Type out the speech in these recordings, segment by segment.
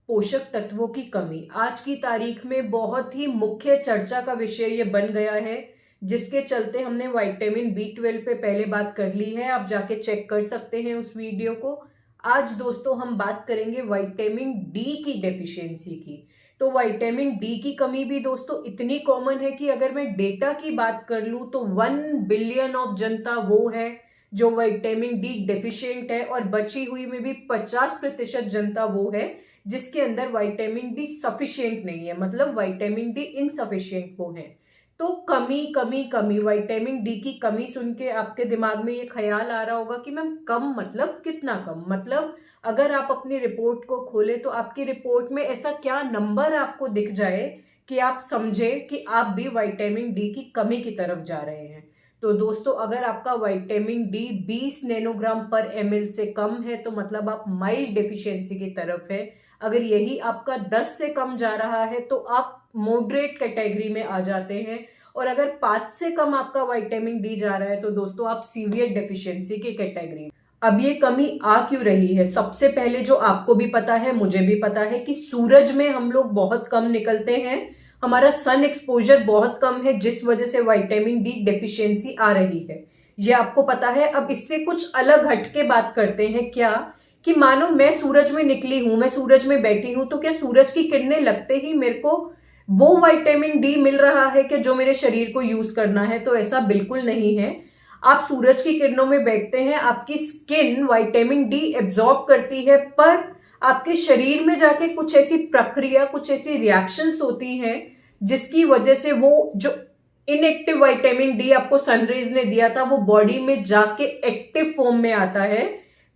पोषक तत्वों की कमी आज की तारीख में बहुत ही मुख्य चर्चा का विषय ये बन गया है, जिसके चलते हमने विटामिन B12 पे पहले बात कर ली है। आप जाके चेक कर सकते हैं उस वीडियो को। आज दोस्तों हम बात करेंगे विटामिन डी की डेफिशिएंसी की। तो विटामिन डी की कमी भी दोस्तों इतनी कॉमन है कि अगर मैं डेटा की बात कर लूं तो 1 बिलियन ऑफ जनता वो है जो विटामिन डी डेफिशिएंट है, और बची हुई में भी 50% जनता वो है जिसके अंदर विटामिन डी सफिशिएंट नहीं है, मतलब विटामिन डी इनसफिशिएंट वो है। तो कमी कमी कमी, विटामिन डी की कमी सुन के आपके दिमाग में ये ख्याल आ रहा होगा कि मैम कम मतलब कितना कम, मतलब अगर आप अपनी रिपोर्ट को खोले तो आपकी रिपोर्ट में ऐसा क्या नंबर आपको दिख जाए कि आप समझे कि आप भी विटामिन डी की कमी की तरफ जा रहे हैं। तो दोस्तों अगर आपका विटामिन डी 20 नैनोग्राम पर ml से कम है तो मतलब आप माइल्ड डेफिशिएंसी की तरफ है। अगर यही आपका 10 से कम जा रहा है तो आप मॉडरेट कैटेगरी में आ जाते हैं, और अगर 5 से कम आपका विटामिन डी जा रहा है तो दोस्तों आप सीवियर डेफिशिएंसी की कैटेगरी में। अब ये कमी आ क्यों रही है? सबसे पहले जो आपको भी पता है मुझे भी पता है कि सूरज में हम लोग बहुत कम निकलते हैं, हमारा सन एक्सपोजर बहुत कम है, जिस वजह से विटामिन डी डेफिशिएंसी आ रही है। ये आपको पता है। अब इससे कुछ अलग हटके बात करते हैं क्या, कि मानो मैं सूरज में निकली हूं, मैं सूरज में बैठी हूं, तो क्या सूरज की किरणें लगते ही मेरे को वो विटामिन डी मिल रहा है कि जो मेरे शरीर को यूज करना है? तो ऐसा बिल्कुल नहीं है। आप सूरज की किरणों में बैठते हैं, आपकी स्किन विटामिन डी एब्जॉर्ब करती है, पर आपके शरीर में जाके कुछ ऐसी प्रक्रिया, कुछ ऐसी रिएक्शंस होती हैं जिसकी वजह से वो जो इनएक्टिव विटामिन डी आपको सनरेज ने दिया था वो बॉडी में जाके एक्टिव फॉर्म में आता है,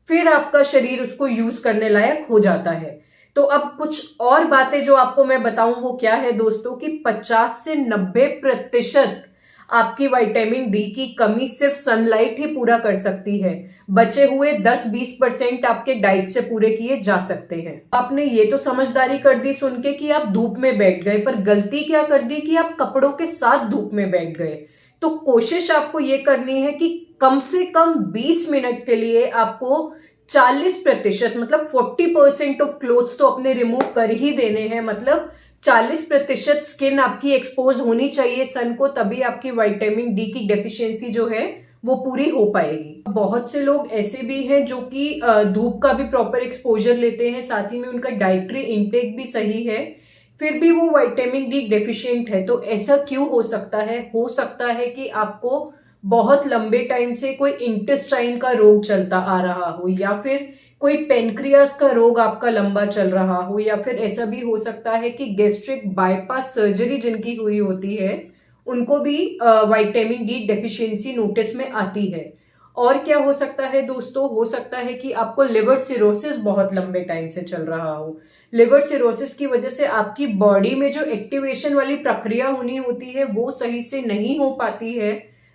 फिर आपका शरीर उसको यूज करने लायक हो जाता है। तो अब कुछ और बातें जो आपको मैं बताऊं वो क्या है दोस्तों, कि 50 से 90% आपकी विटामिन डी की कमी सिर्फ सनलाइट ही पूरा कर सकती है। बचे हुए 10-20% आपके डाइट से पूरे किए जा सकते हैं। आपने ये तो समझदारी कर दी सुन के कि आप धूप में बैठ गए, पर गलती क्या कर दी कि आप कपड़ों के साथ धूप में बैठ गए। तो कोशिश आपको ये करनी है कि कम से कम 20 मिनट के लिए आपको 40% मतलब 40% ऑफ क्लोथ्स तो अपने रिमूव कर ही देने हैं, मतलब 40% स्किन आपकी एक्सपोज होनी चाहिए सन को, तभी आपकी विटामिन डी की डेफिशिएंसी जो है वो पूरी हो पाएगी। बहुत से लोग ऐसे भी हैं जो कि धूप का भी प्रॉपर एक्सपोजर लेते हैं, साथ ही में उनका डाइटरी इंटेक भी सही है, फिर भी वो विटामिन डी डेफिशिएंट है। तो ऐसा क्यों हो सकता है? हो सकता है कि आपको बहुत लंबे टाइम से कोई इंटेस्टाइन का रोग चलता आ रहा हो, या फिर कोई पेनक्रियास का रोग आपका लंबा चल रहा हो, या फिर ऐसा भी हो सकता है कि गैस्ट्रिक बाईपास सर्जरी जिनकी हुई होती है उनको भी विटामिन डी डेफिशिएंसी नोटिस में आती है। और क्या हो सकता है दोस्तों? हो सकता है कि आपको लिवर सिरोसिस बहुत लंबे टाइम से चल रहा हो। लिवर सिरोसिस की वजह से आपकी बॉडी में जो एक्टिवेशन वाली प्रक्रिया होनी होती है वो सही से नहीं हो पाती है,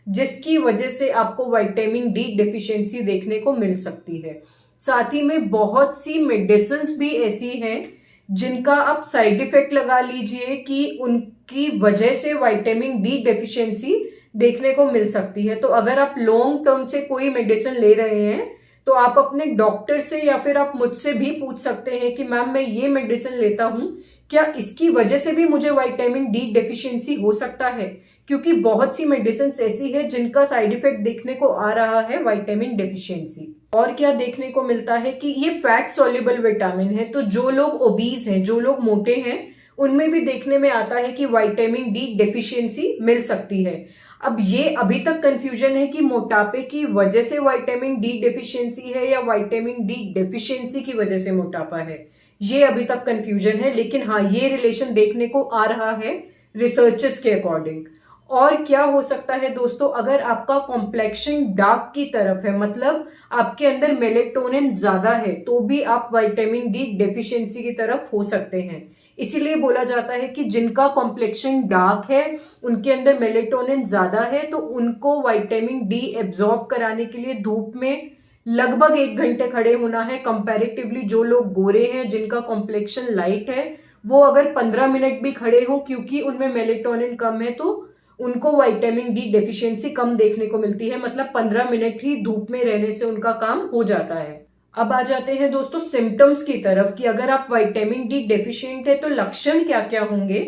जिसकी वजह से आपको विटामिन डी डेफिशिएंसी देखने को मिल सकती है। साथ ही में बहुत सी मेडिसिन्स भी ऐसी हैं जिनका आप साइड इफेक्ट लगा लीजिए कि उनकी वजह से विटामिन डी डेफिशिएंसी देखने को मिल सकती है। तो अगर आप लॉन्ग टर्म से कोई मेडिसिन ले रहे हैं तो आप अपने डॉक्टर से या फिर आप मुझसे भी पूछ सकते हैं कि मैम मैं ये मेडिसिन लेता हूं, क्या इसकी वजह से भी मुझे विटामिन डी डेफिशिएंसी हो सकता है? क्योंकि बहुत सी मेडिसिन ऐसी है जिनका साइड इफेक्ट देखने को आ रहा है विटामिन डेफिशिएंसी। और क्या देखने को मिलता है कि ये फैट सॉल्युबल विटामिन है, तो जो लोग ओबीज हैं, जो लोग मोटे हैं, उनमें भी देखने में आता है कि विटामिन डी डेफिशिएंसी मिल सकती है। अब ये अभी तक कंफ्यूजन है कि मोटापे की वजह से विटामिन डी डेफिशिएंसी है या विटामिन डी डेफिशिएंसी की वजह से मोटापा है, ये अभी तक कंफ्यूजन है। लेकिन हाँ, ये रिलेशन देखने को आ रहा है रिसर्चेस के अकॉर्डिंग। और क्या हो सकता है दोस्तों, अगर आपका कॉम्प्लेक्शन डार्क की तरफ है, मतलब आपके अंदर मेलेटोनिन ज्यादा है, तो भी आप विटामिन डी डेफिशिएंसी की तरफ हो सकते हैं। इसीलिए बोला जाता है कि जिनका कॉम्प्लेक्शन डार्क है, उनके अंदर मेलेटोनिन ज्यादा है, तो उनको विटामिन डी एब्जॉर्ब कराने के लिए धूप में लगभग 1 घंटे खड़े होना है। कंपैरेटिवली जो लोग गोरे हैं, जिनका कॉम्प्लेक्शन लाइट है, वो अगर 15 मिनट भी खड़े हों, क्योंकि उनमें मेलेटोनिन कम है, तो उनको विटामिन डी डेफिशिएंसी कम देखने को मिलती है। मतलब 15 मिनट ही धूप में रहने से उनका काम हो जाता है। अब आ जाते हैं दोस्तों सिम्टम्स की तरफ कि अगर आप विटामिन डी डेफिशिएंट है तो लक्षण क्या क्या होंगे।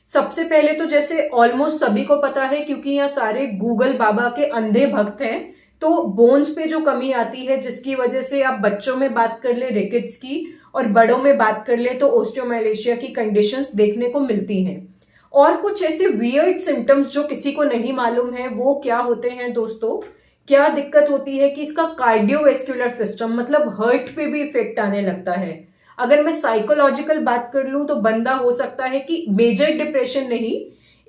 सबसे पहले तो जैसे ऑलमोस्ट सभी को पता है, क्योंकि यहाँ सारे गूगल बाबा के अंधे भक्त हैं, तो बोन्स पे जो कमी आती है जिसकी वजह से आप बच्चों में बात कर ले रिकेट्स की और बड़ों में बात कर ले तो ओस्टियोमैलेशिया की कंडीशंस देखने को मिलती हैं। और कुछ ऐसे वियर्ड सिम्टम्स जो किसी को नहीं मालूम है वो क्या होते हैं दोस्तों, क्या दिक्कत होती है कि इसका कार्डियोवेस्कुलर सिस्टम मतलब हार्ट पे भी इफेक्ट आने लगता है। अगर मैं साइकोलॉजिकल बात कर लूं तो बंदा हो सकता है कि मेजर डिप्रेशन नहीं,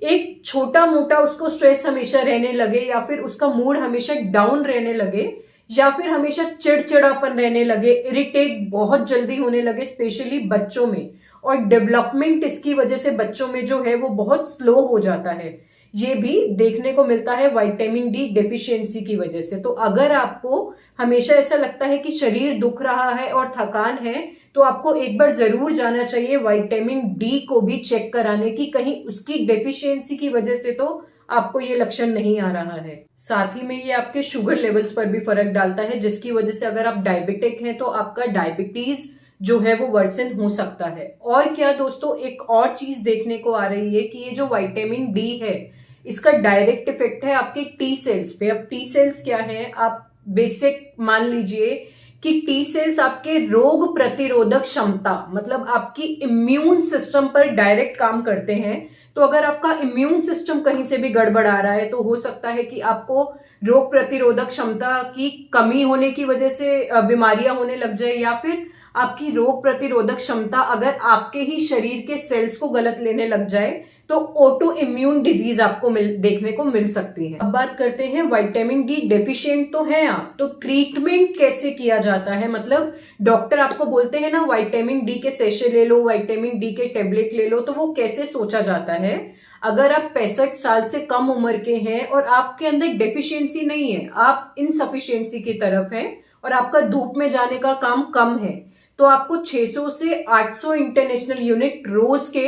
एक छोटा मोटा उसको स्ट्रेस हमेशा रहने लगे, या फिर उसका मूड हमेशा डाउन रहने लगे, या फिर हमेशा चिड़चिड़ापन रहने लगे, इरिटेट बहुत जल्दी होने लगे स्पेशली बच्चों में, और डेवलपमेंट इसकी वजह से बच्चों में जो है वो बहुत स्लो हो जाता है। ये भी देखने को मिलता है विटामिन डी डेफिशिएंसी की वजह से। तो अगर आपको हमेशा ऐसा लगता है कि शरीर दुख रहा है और थकान है तो आपको एक बार जरूर जाना चाहिए विटामिन डी को भी चेक कराने की, कहीं उसकी डेफिशिएंसी की वजह से तो आपको ये लक्षण नहीं आ रहा है। साथ ही में ये आपके शुगर लेवल्स पर भी फर्क डालता है, जिसकी वजह से अगर आप डायबिटिक हैं तो आपका डायबिटीज जो है वो वर्सन हो सकता है। और क्या दोस्तों, एक और चीज देखने को आ रही है कि ये जो विटामिन डी है इसका डायरेक्ट इफेक्ट है आपके टी सेल्स पे। अब टी सेल्स क्या है, आप बेसिक मान लीजिए कि टी सेल्स आपके रोग प्रतिरोधक क्षमता मतलब आपकी इम्यून सिस्टम पर डायरेक्ट काम करते हैं। तो अगर आपका इम्यून सिस्टम कहीं से भी गड़बड़ आ रहा है तो हो सकता है कि आपको रोग प्रतिरोधक क्षमता की कमी होने की वजह से बीमारियां होने लग जाए, या फिर आपकी रोग प्रतिरोधक क्षमता अगर आपके ही शरीर के सेल्स को गलत लेने लग जाए तो ऑटो इम्यून डिजीज आपको देखने को मिल सकती है। अब बात करते हैं विटामिन डी डेफिशिएंट तो है आप, तो ट्रीटमेंट कैसे किया जाता है। मतलब डॉक्टर आपको बोलते हैं ना विटामिन डी के सेशे ले लो, विटामिन डी के टेबलेट ले लो, तो वो कैसे सोचा जाता है। अगर आप 65 साल से कम उम्र के हैं और आपके अंदर डेफिशिएंसी नहीं है, आप इनसफिशिएंसी की तरफ हैं और आपका धूप में जाने का काम कम है, तो आपको 600 से 800 इंटरनेशनल यूनिट रोज के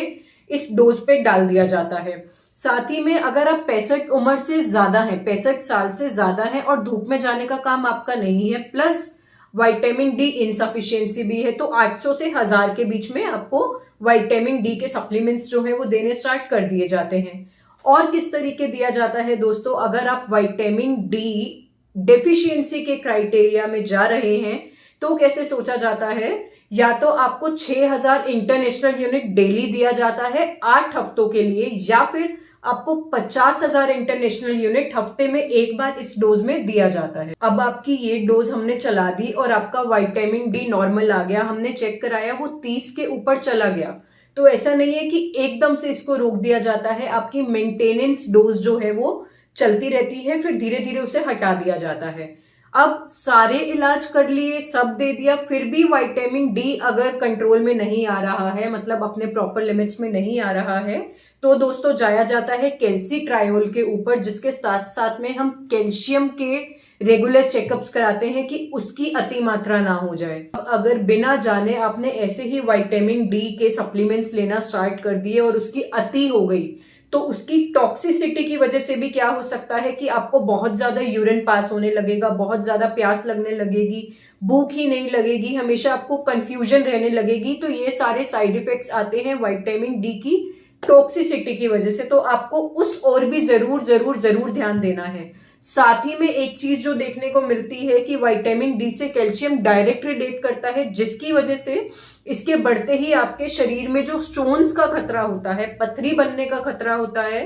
इस डोज पे डाल दिया जाता है। साथ ही में अगर आप 65 उम्र से ज्यादा हैं, 65 साल से ज्यादा हैं और धूप में जाने का काम आपका नहीं है, प्लस विटामिन डी इनसफिशियंसी भी है, तो 800 से 1000 के बीच में आपको विटामिन डी के सप्लीमेंट्स जो है वो देने स्टार्ट कर दिए जाते हैं। और किस तरीके दिया जाता है दोस्तों, अगर आप विटामिन डी डेफिशिएंसी के क्राइटेरिया में जा रहे हैं तो कैसे सोचा जाता है, या तो आपको 6000 इंटरनेशनल यूनिट डेली दिया जाता है 8 हफ्तों के लिए, या फिर आपको 50,000 इंटरनेशनल यूनिट हफ्ते में एक बार इस डोज में दिया जाता है। अब आपकी ये डोज हमने चला दी और आपका विटामिन डी नॉर्मल आ गया, हमने चेक कराया वो 30 के ऊपर चला गया, तो ऐसा नहीं है कि एकदम से इसको रोक दिया जाता है। आपकी मेंटेनेंस डोज जो है वो चलती रहती है, फिर धीरे धीरे उसे हटा दिया जाता है। अब सारे इलाज कर लिए, सब दे दिया, फिर भी विटामिन डी अगर कंट्रोल में नहीं आ रहा है, मतलब अपने प्रॉपर लिमिट्स में नहीं आ रहा है, तो दोस्तों जाया जाता है कैल्सीट्रायोल के ऊपर, जिसके साथ साथ में हम कैल्शियम के रेगुलर चेकअप्स कराते हैं कि उसकी अति मात्रा ना हो जाए। अब अगर बिना जाने आपने ऐसे ही विटामिन डी के सप्लीमेंट्स लेना स्टार्ट कर दिए और उसकी अति हो गई, तो उसकी टॉक्सिसिटी की वजह से भी क्या हो सकता है कि आपको बहुत ज्यादा यूरिन पास होने लगेगा, बहुत ज्यादा प्यास लगने लगेगी, भूख ही नहीं लगेगी, हमेशा आपको कंफ्यूजन रहने लगेगी। तो ये सारे साइड इफेक्ट्स आते हैं विटामिन डी की टॉक्सिसिटी की वजह से, तो आपको उस और भी जरूर जरूर जरूर ध्यान देना है। साथ ही में एक चीज जो देखने को मिलती है कि विटामिन डी से कैल्शियम डायरेक्ट रिलेट करता है, जिसकी वजह से इसके बढ़ते ही आपके शरीर में जो स्टोन्स का खतरा होता है, पथरी बनने का खतरा होता है,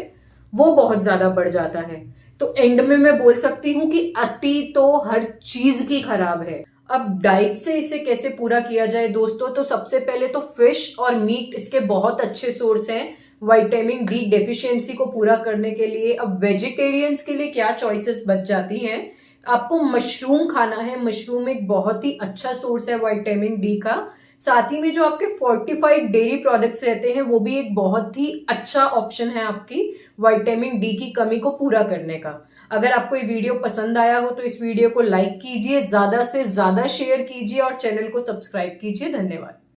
वो बहुत ज्यादा बढ़ जाता है। तो एंड में मैं बोल सकती हूँ कि अति तो हर चीज की खराब है। अब डाइट से इसे कैसे पूरा किया जाए दोस्तों, तो सबसे पहले तो फिश और मीट इसके बहुत अच्छे सोर्स हैं विटामिन डी डेफिशिएंसी को पूरा करने के लिए। अब वेजिटेरियंस के लिए क्या चॉइसेस बच जाती हैं, आपको मशरूम खाना है, मशरूम एक बहुत ही अच्छा सोर्स है विटामिन डी का। साथ ही में जो आपके फोर्टिफाइड डेयरी प्रोडक्ट्स रहते हैं वो भी एक बहुत ही अच्छा ऑप्शन है आपकी विटामिन डी की कमी को पूरा करने का। अगर आपको ये वीडियो पसंद आया हो तो इस वीडियो को लाइक कीजिए, ज्यादा से ज्यादा शेयर कीजिए और चैनल को सब्सक्राइब कीजिए। धन्यवाद।